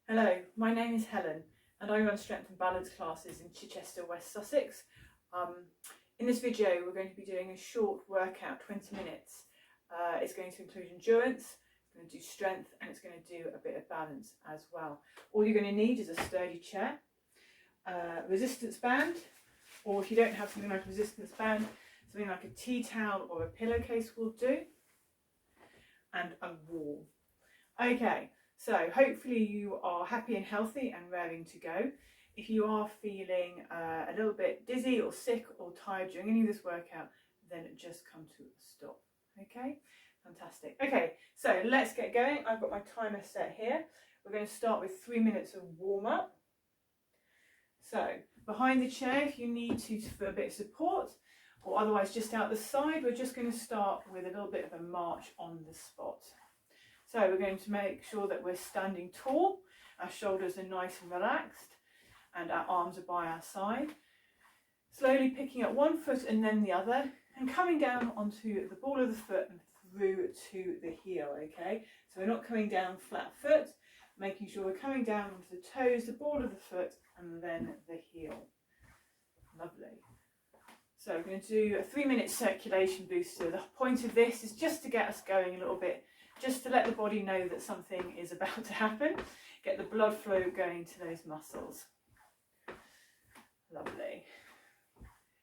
Hello, my name is Helen and I run strength and balance classes in Chichester, West Sussex. In this video we're going to be doing a short workout, 20 minutes. It's going to include endurance, it's going to do strength and it's going to do a bit of balance as well. All you're going to need is a sturdy chair, resistance band, or if you don't have something like a resistance band, something like a tea towel or a pillowcase will do, and a wall. Okay. So hopefully you are happy and healthy and raring to go. If you are feeling a little bit dizzy or sick or tired during any of this workout, then just come to a stop. Okay, fantastic. Okay, so let's get going. I've got my timer set here. We're going to start with 3 minutes of warm up. So behind the chair, if you need to for a bit of support, or otherwise just out the side, we're just going to start with a little bit of a march on the spot. So we're going to make sure that we're standing tall, our shoulders are nice and relaxed, and our arms are by our side. Slowly picking up one foot and then the other, and coming down onto the ball of the foot and through to the heel, okay? So we're not coming down flat foot, making sure we're coming down onto the toes, the ball of the foot, and then the heel. Lovely. So we're going to do a 3-minute circulation booster. The point of this is just to get us going a little bit, just to let the body know that something is about to happen, get the blood flow going to those muscles. Lovely.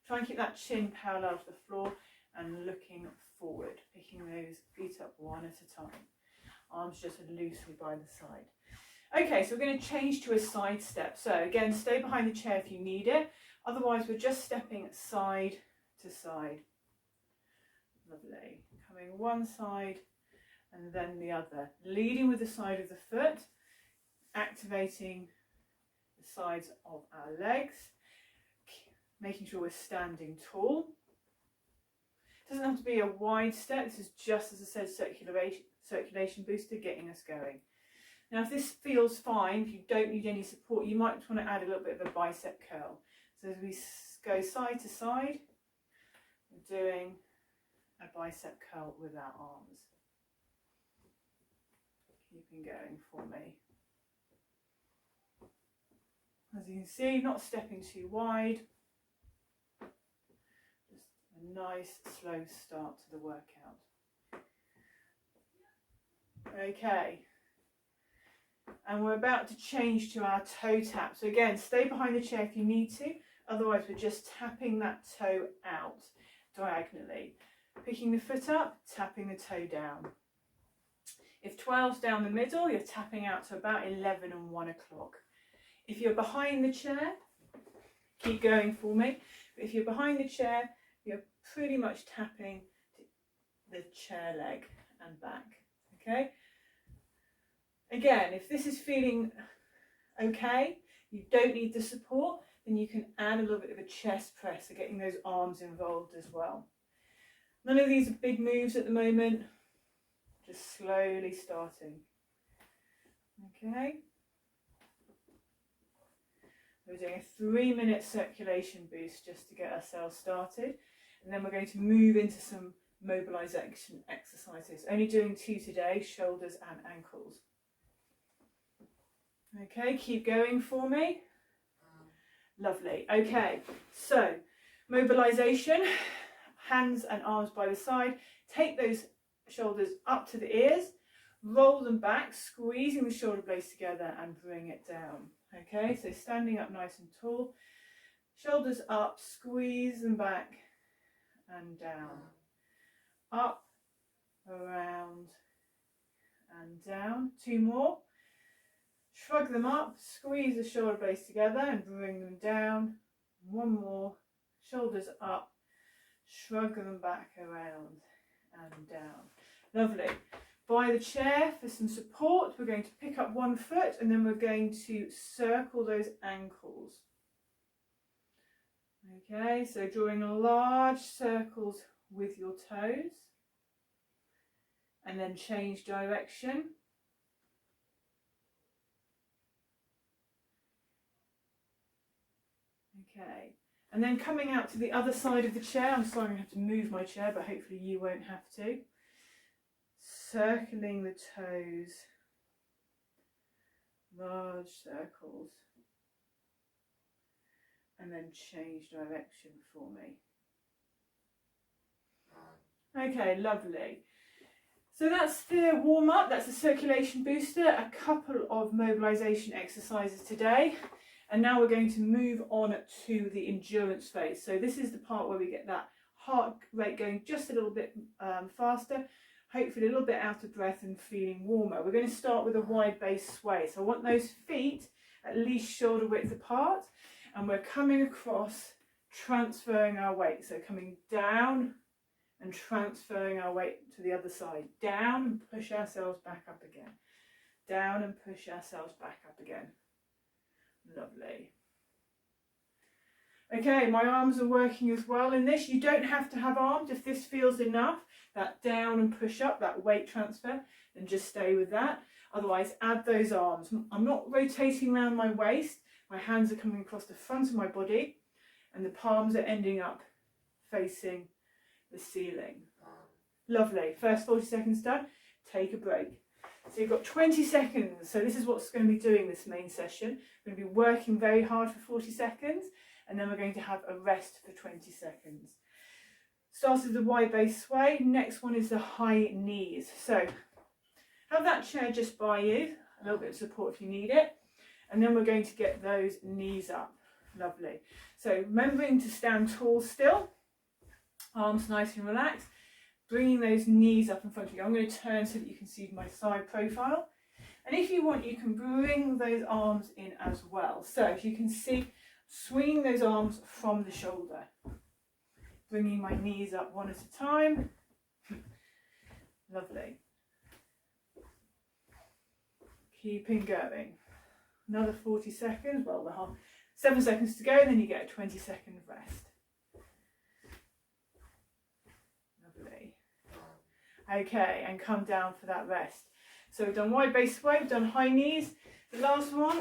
Try and keep that chin parallel to the floor and looking forward, picking those feet up one at a time. Arms just loosely by the side. Okay, so we're going to change to a side step. So again, stay behind the chair if you need it. Otherwise, we're just stepping side to side. Lovely. Coming one side and then the other, leading with the side of the foot, activating the sides of our legs, making sure we're standing tall. It doesn't have to be a wide step, this is just, as I said, circulation booster, getting us going. Now if this feels fine, if you don't need any support, you might want to add a little bit of a bicep curl. So as we go side to side, we're doing a bicep curl with our arms. Keeping going for me. As you can see, not stepping too wide. Just a nice slow start to the workout. Okay. And we're about to change to our toe tap. So again, stay behind the chair if you need to. Otherwise, we're just tapping that toe out diagonally. Picking the foot up, tapping the toe down. If 12's down the middle, you're tapping out to about 11 and 1 o'clock. If you're behind the chair, keep going for me. But if you're behind the chair, you're pretty much tapping the chair leg and back. Okay? Again, if this is feeling okay, you don't need the support, then you can add a little bit of a chest press, so getting those arms involved as well. None of these are big moves at the moment. Just slowly starting. Okay. We're doing a 3-minute circulation boost just to get ourselves started. And then we're going to move into some mobilization exercises. Only doing 2 today, shoulders and ankles. Okay, keep going for me. Lovely. Okay, so mobilization, hands and arms by the side. Take those shoulders up to the ears, roll them back, squeezing the shoulder blades together and bring it down. Okay, so standing up nice and tall, shoulders up, squeeze them back and down, up, around and down. 2 more, shrug them up, squeeze the shoulder blades together and bring them down. 1 more, shoulders up, shrug them back around and down. Lovely. By the chair for some support, we're going to pick up 1 foot and then we're going to circle those ankles. Okay, so drawing large circles with your toes and then change direction. Okay, and then coming out to the other side of the chair. I'm sorry I have to move my chair, but hopefully you won't have to. Circling the toes large circles, and then change direction for me. Okay, lovely. So that's the warm-up, that's the circulation booster, a couple of mobilisation exercises today, and now we're going to move on to the endurance phase. So this is the part where we get that heart rate going just a little bit faster, hopefully a little bit out of breath and feeling warmer. We're going to start with a wide base sway. So I want those feet at least shoulder width apart, and we're coming across, transferring our weight. So coming down and transferring our weight to the other side. Down and push ourselves back up again. Down and push ourselves back up again. Lovely. Okay, my arms are working as well in this. You don't have to have arms if this feels enough. That down and push up, that weight transfer, then just stay with that. Otherwise, add those arms. I'm not rotating around my waist. My hands are coming across the front of my body and the palms are ending up facing the ceiling. Lovely. First 40 seconds done. Take a break. So you've got 20 seconds. So this is what's going to be doing this main session. We're going to be working very hard for 40 seconds and then we're going to have a rest for 20 seconds. Started with the wide base sway. Next one is the high knees. So have that chair just by you. A little bit of support if you need it. And then we're going to get those knees up. Lovely. So remembering to stand tall still. Arms nice and relaxed, bringing those knees up in front of you. I'm going to turn so that you can see my side profile. And if you want, you can bring those arms in as well. So if you can see, swinging those arms from the shoulder. Bringing my knees up one at a time. Lovely. Keeping going. Another 40 seconds, well, 7 seconds to go, and then you get a 20-second rest. Okay, and come down for that rest. So we've done wide base sway, we've done high knees. The last one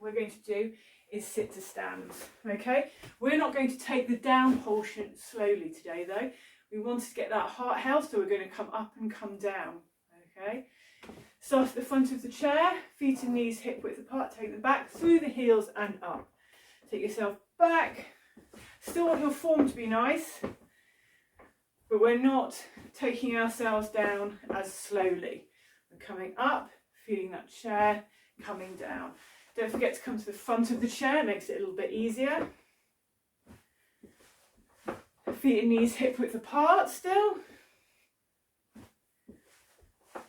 we're going to do is sit to stands. Okay, we're not going to take the down portion slowly today though. We want to get that heart health, so we're going to come up and come down. Okay, start at the front of the chair, feet and knees hip width apart, take them back through the heels and up. Take yourself back. Still want your form to be nice, but we're not taking ourselves down as slowly. We're coming up, feeling that chair, coming down. Don't forget to come to the front of the chair, it makes it a little bit easier. Feet and knees hip width apart still.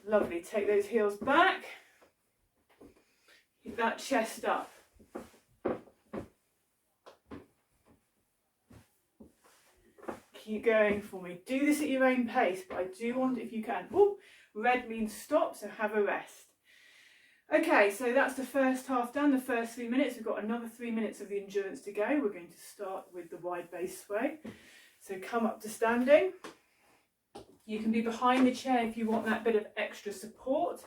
Lovely, take those heels back. Keep that chest up. Keep going for me. Do this at your own pace, but I do want, if you can. Ooh, red means stop, so have a rest. Okay, so that's the first half done, the first 3 minutes. We've got another 3 minutes of the endurance to go. We're going to start with the wide base sway. So come up to standing. You can be behind the chair if you want that bit of extra support.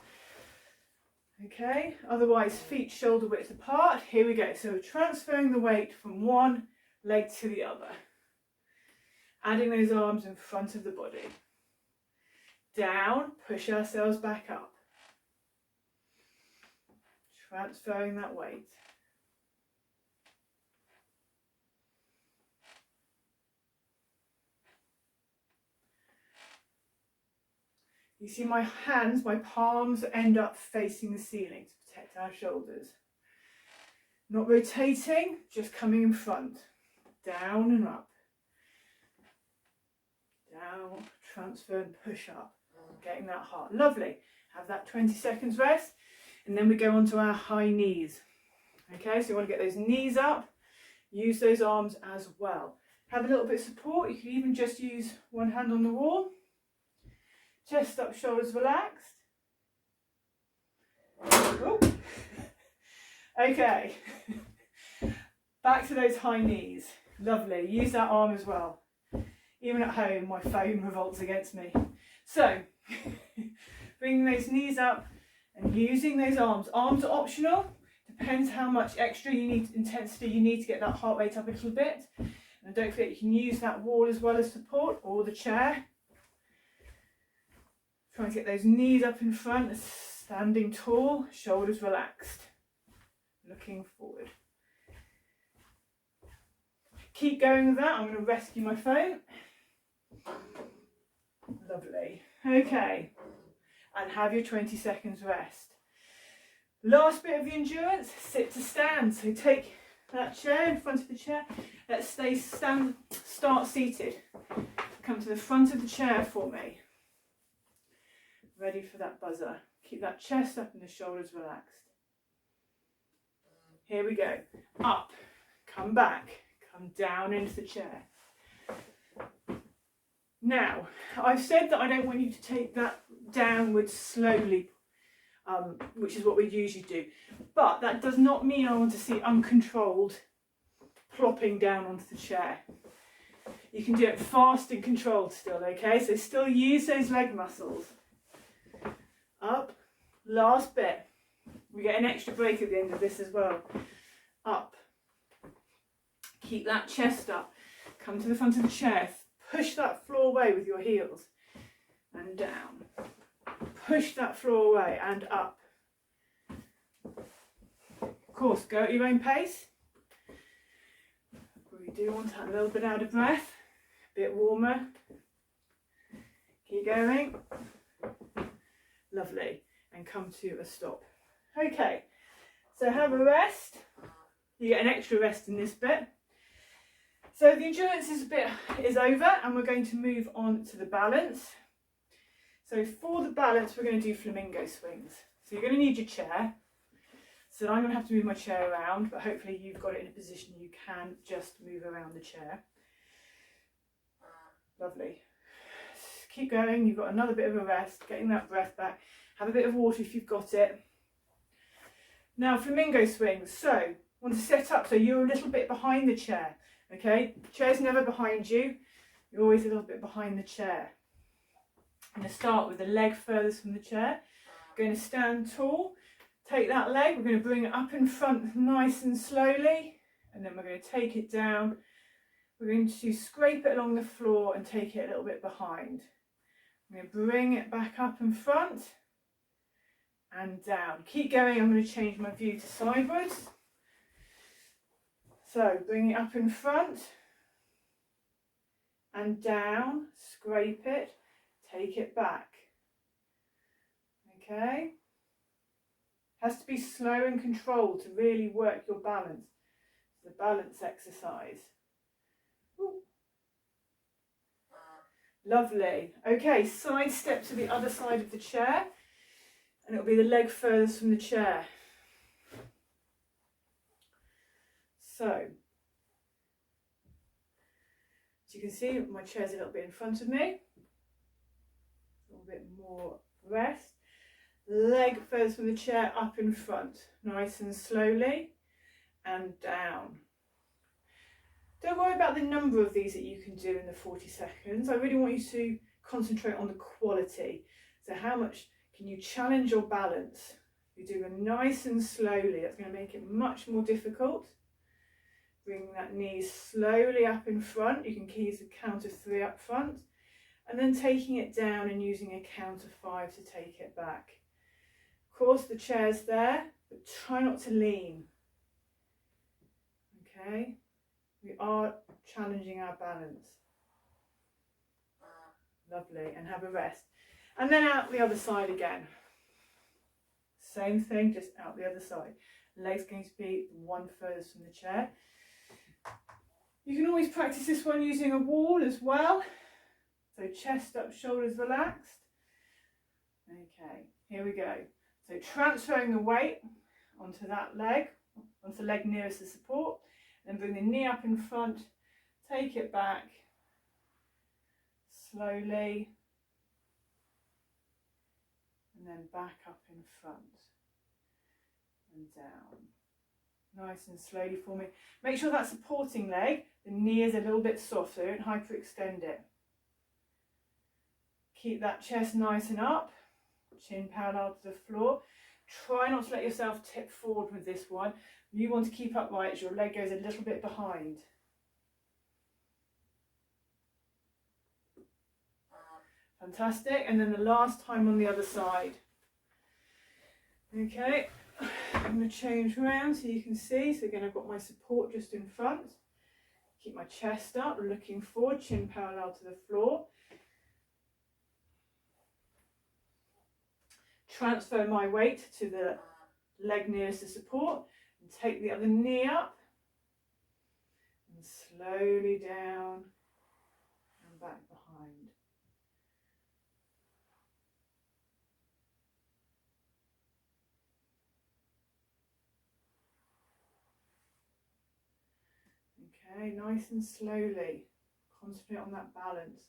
Okay, otherwise feet shoulder width apart. Here we go. So we're transferring the weight from one leg to the other. Adding those arms in front of the body. Down, push ourselves back up. Transferring that weight. You see my hands, my palms end up facing the ceiling to protect our shoulders. Not rotating, just coming in front. Down and up. Down, transfer and push up. Getting that heart. Lovely. Have that 20 seconds rest. And then we go on to our high knees. Okay, so you want to get those knees up. Use those arms as well. Have a little bit of support. You can even just use one hand on the wall. Chest up, shoulders relaxed. Oh. Okay. Back to those high knees. Lovely. Use that arm as well. Even at home, my phone revolts against me. So, bringing those knees up and using those arms. Arms are optional. Depends how much extra intensity you need to get that heart rate up a little bit. And don't forget you can use that wall as well as support, or the chair. Trying to get those knees up in front, standing tall, shoulders relaxed. looking forward. Keep going with that. I'm going to rescue my phone. Lovely. Okay. And have your 20 seconds rest. Last bit of the endurance, sit to stand. So take that chair in front of the chair. Let's start seated. Come to the front of the chair for me. Ready for that buzzer. Keep that chest up and the shoulders relaxed. Here we go. Up, come back, come down into the chair. Now, I've said that I don't want you to take that downwards slowly, which is what we usually do. But that does not mean I want to see uncontrolled plopping down onto the chair. You can do it fast and controlled still, okay? So still use those leg muscles. Up, last bit. We get an extra break at the end of this as well. Up. Keep that chest up. Come to the front of the chair. Push that floor away with your heels. And down. Push that floor away and up. Of course, go at your own pace. We do want to have a little bit out of breath. A bit warmer. Keep going. Lovely. And come to a stop. Okay, so have a rest. You get an extra rest in this bit. So the endurance is over and we're going to move on to the balance. So for the balance, we're going to do flamingo swings. So you're going to need your chair. So I'm going to have to move my chair around, but hopefully you've got it in a position you can just move around the chair. Lovely. Keep going. You've got another bit of a rest, getting that breath back. Have a bit of water if you've got it. Now, flamingo swings. So, want to set up so you're a little bit behind the chair. Okay, chair's never behind you. You're always a little bit behind the chair. I'm going to start with the leg furthest from the chair. Going to stand tall. Take that leg. We're going to bring it up in front nice and slowly. And then we're going to take it down. We're going to scrape it along the floor and take it a little bit behind. I'm going to bring it back up in front. And down. Keep going. I'm going to change my view to sideways. So bring it up in front and down, scrape it, take it back. Okay? Has to be slow and controlled to really work your balance. The balance exercise. Ooh. Lovely. Okay, side step to the other side of the chair. And it'll be the leg furthest from the chair. So, as you can see, my chair's a little bit in front of me. A little bit more rest. Leg furthest from the chair, up in front. Nice and slowly. And down. Don't worry about the number of these that you can do in the 40 seconds. I really want you to concentrate on the quality. So how much can you challenge your balance? You do them nice and slowly. That's going to make it much more difficult. Bring that knee slowly up in front. You can use a count of 3 up front. And then taking it down and using a count of 5 to take it back. Of course, the chair's there, but try not to lean. Okay? We are challenging our balance. Lovely. And have a rest. And then out the other side again. Same thing, just out the other side. Legs going to be one furthest from the chair. You can always practice this one using a wall as well. So chest up, shoulders relaxed. Okay, here we go. So transferring the weight onto that leg, onto the leg nearest the support. Then bring the knee up in front, take it back slowly. And then back up in front and down. Nice and slowly for me. Make sure that supporting leg, the knee is a little bit soft, so don't hyperextend it. Keep that chest nice and up, chin parallel to the floor. Try not to let yourself tip forward with this one. You want to keep upright as your leg goes a little bit behind. Fantastic. And then the last time on the other side. Okay. I'm going to change around so you can see. So again, I've got my support just in front. Keep my chest up, looking forward, chin parallel to the floor. Transfer my weight to the leg nearest the support and take the other knee up and slowly down and back behind. Okay, nice and slowly. Concentrate on that balance.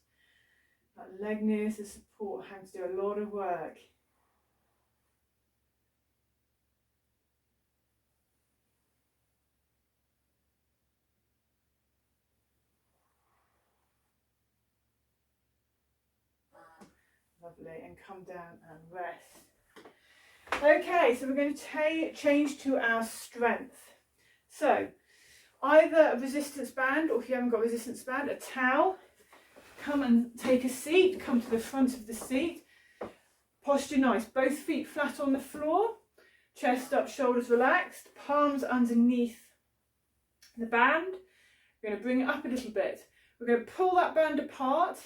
That leg nearest the support, hands do a lot of work. Lovely, and come down and rest. Okay, so we're going to change to our strength. So either a resistance band, or if you haven't got a resistance band, a towel. Come and take a seat, come to the front of the seat. Posture nice, both feet flat on the floor, chest up, shoulders relaxed, palms underneath the band. We're going to bring it up a little bit. We're going to pull that band apart,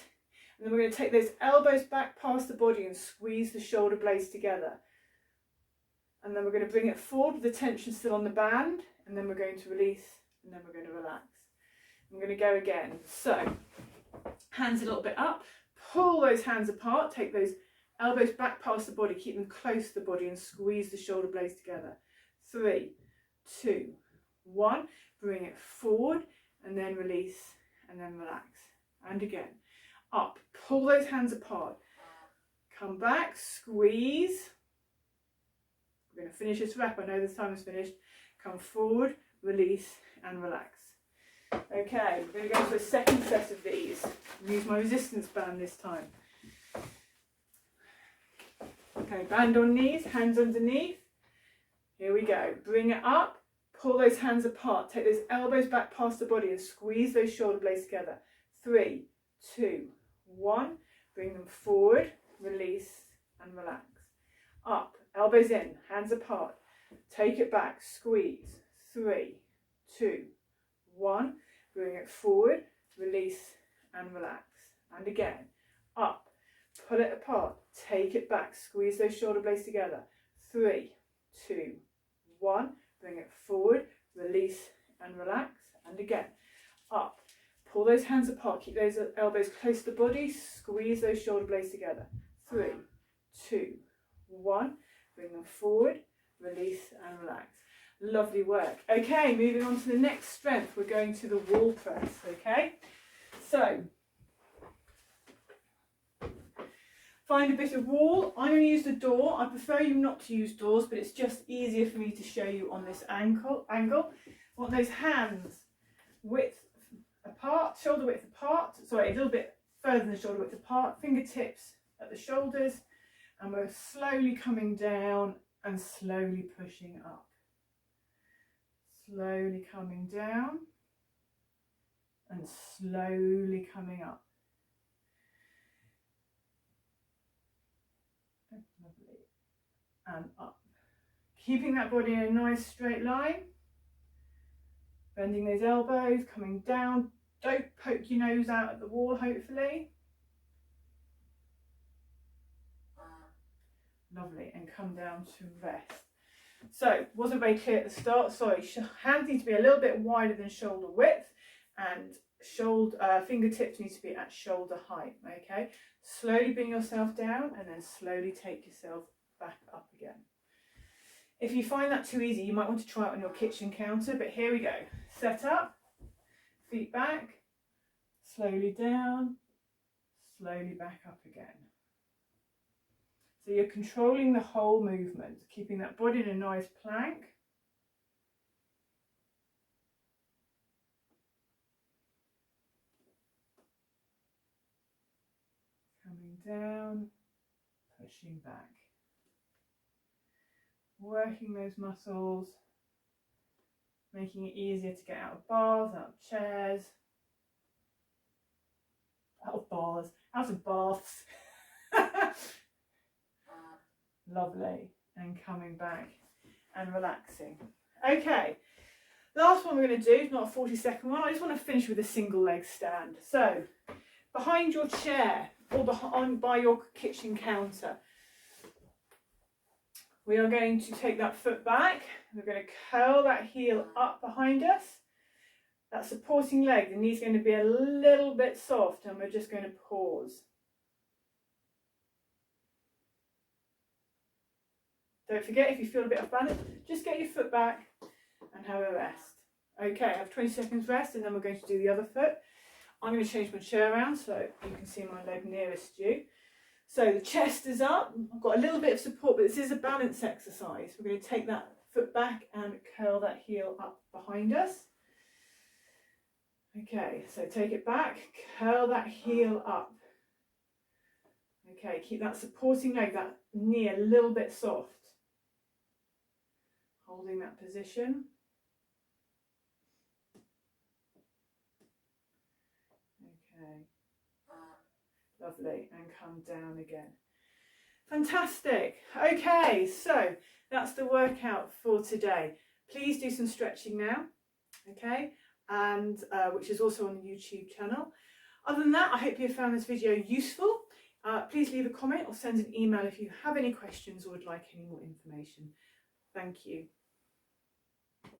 and then we're going to take those elbows back past the body and squeeze the shoulder blades together. And then we're going to bring it forward with the tension still on the band, and then we're going to release, and then we're going to relax. I'm going to go again. So, hands a little bit up, pull those hands apart, take those elbows back past the body, keep them close to the body and squeeze the shoulder blades together. 3, 2, 1, bring it forward and then release and then relax. And again, up, pull those hands apart, come back, squeeze. We're going to finish this rep, I know this time is finished. Come forward, release and relax. Okay, we're going to go to a second set of these. Use my resistance band this time. Okay, band on knees, hands underneath. Here we go. Bring it up, pull those hands apart, take those elbows back past the body and squeeze those shoulder blades together. 3, 2, 1. Bring them forward, release and relax. Up, elbows in, hands apart. Take it back, squeeze. 3, 2, 1. Bring it forward, release and relax. And again, up, pull it apart, take it back, squeeze those shoulder blades together. 3, 2, 1. Bring it forward, release and relax. And again, up, pull those hands apart, keep those elbows close to the body, squeeze those shoulder blades together. 3, 2, 1. Bring them forward, release and relax. Lovely work. Okay, moving on to the next strength. We're going to the wall press, okay? So, find a bit of wall. I'm going to use the door. I prefer you not to use doors, but it's just easier for me to show you on this angle. Want those hands width apart, shoulder width apart, sorry, a little bit further than the shoulder width apart, fingertips at the shoulders, and we're slowly coming down and slowly pushing up. Slowly coming down and slowly coming up. Lovely. And up. Keeping that body in a nice straight line. Bending those elbows, coming down. Don't poke your nose out at the wall, hopefully. Lovely. And come down to rest. So, wasn't very clear at the start, sorry, hands need to be a little bit wider than shoulder width, and fingertips need to be at shoulder height, okay? Slowly bring yourself down and then slowly take yourself back up again. If you find that too easy, you might want to try it on your kitchen counter, but here we go. Set up, feet back, slowly down, slowly back up again. So you're controlling the whole movement, keeping that body in a nice plank. Coming down, pushing back. Working those muscles, making it easier to get out of bars, out of chairs, out of bars, out of baths. Lovely. And coming back and relaxing. Okay, last one we're going to do is not a 40-second one. I just want to finish with a single leg stand. So behind your chair or by your kitchen counter, we are going to take that foot back. We're going to curl that heel up behind us. That supporting leg, the knee's going to be a little bit soft, and we're just going to pause. Don't forget, if you feel a bit off balance, just get your foot back and have a rest. Okay, have 20 seconds rest, and then we're going to do the other foot. I'm going to change my chair around so you can see my leg nearest you. So the chest is up. I've got a little bit of support, but this is a balance exercise. We're going to take that foot back and curl that heel up behind us. Okay, so take it back, curl that heel up. Okay, keep that supporting leg, that knee a little bit soft. Holding that position. Okay, lovely, and come down again. Fantastic. Okay, so that's the workout for today. Please do some stretching now, okay, and which is also on the YouTube channel. Other than that, I hope you found this video useful. Please leave a comment or send an email if you have any questions or would like any more information. Thank you.